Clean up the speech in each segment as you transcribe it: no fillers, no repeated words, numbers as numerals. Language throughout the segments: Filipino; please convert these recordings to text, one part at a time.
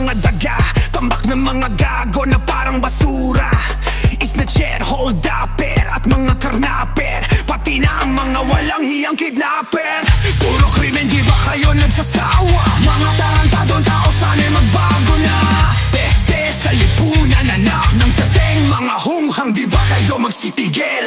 mga daga, tambak ng mga gago na parang basura. Snatcher, hold upper at mga karnaper, pati na ang mga walang hiyang kidnapper. Puro krimen, di ba kayo nagsasawa? Mga tarantadong tao, sana'y magbago na. Peste sa lipunan, anak ng tateng mga hunghang, di ba kayo magsitigil?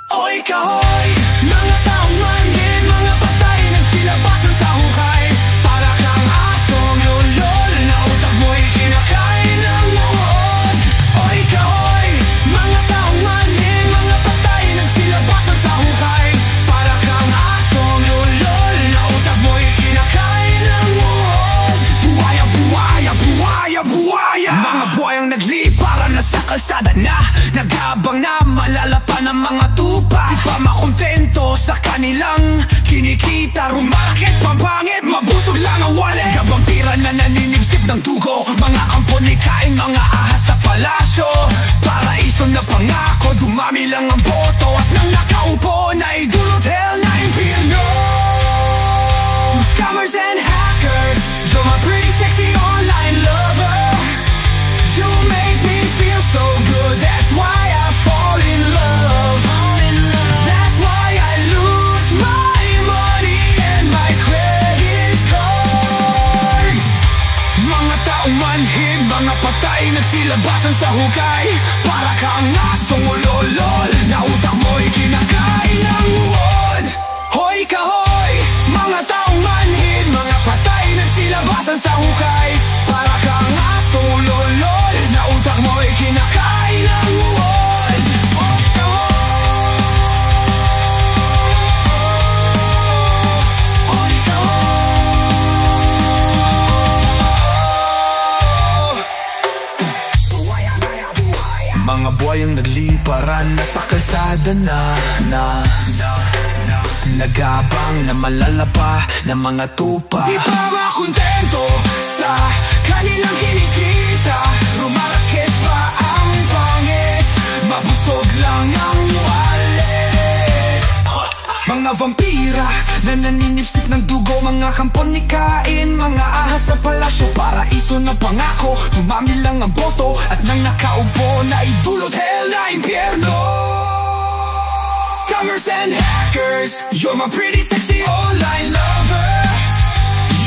Oy kahoy, mga taong manhin, mga patay nagsilabasan sa hukay. Para kang asong lulol na utak mo'y kinakain ng uod. Oy kahoy, mga taong manhin, mga patay nagsilabasan sa hukay. Para kang asong lulol na utak mo'y kinakain ng uod. Buhaya, buhaya, buhaya, buhaya, mga buhayang nagliparan na sa kalsada na naghabang na malalapan ng mga tupa. Di pa makontento sa kanilang kinikita, rumakit, pampangit, mabusog lang ang wallet. Kabampira na naninibsip ng dugo, mga kampon kain mga ahas sa palasyo. Paraiso na pangako, dumami lang ang boto, at nang nakaupo na idulot hell na impyerno. Scammers and hackers, you're my pretty sexy online lover. You make me feel so good, that's why I fall in love. That's why I lose my money and my credit cards. Mga taong manhid, mga patay nagsilabasan sa hukay. Para kang asong ulolol na utak mo'y kinakain ng uod. Hoy kahoy, mga taong manhid, mga patay nagsilabasan sa hukay. Para kang asong ulolol na utak mo'y kinakain ng uod. Hoy kahoy, hoy kahoy. Mga buhayang nagliparan na sa kalsada na nagabang na malalapa ng mga tupa. Di pa makontento sa kanilang kinikita, rumarakit pa ang pangit, mabusog lang ang wallet. Mga vampira na naninipsip ng dugo, mga kampon ni kain, mga ahas sa palasyo. Paraiso na pangako, dumami lang ang boto, at nang nakaupo na idulot hell na impyerno. Scammers and hackers, you're my pretty sexy online lover.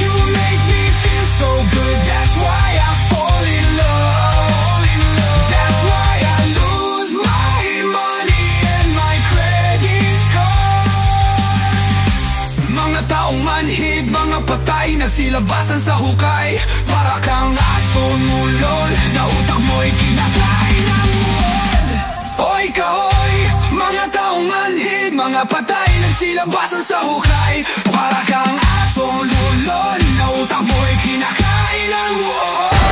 You make me feel so good, that's why I fall in love. That's why I lose my money and my credit card. Mga taong manhid, mga patay nagsilabasan sa hukay. Para kang asong ulol na utak mo'y kinakain ng uod. Oy kahoy, mga taong manhid, mga patay nagsilabasan sa hukay. Para kang asong lulol na utak mo'y kinakain ng uod.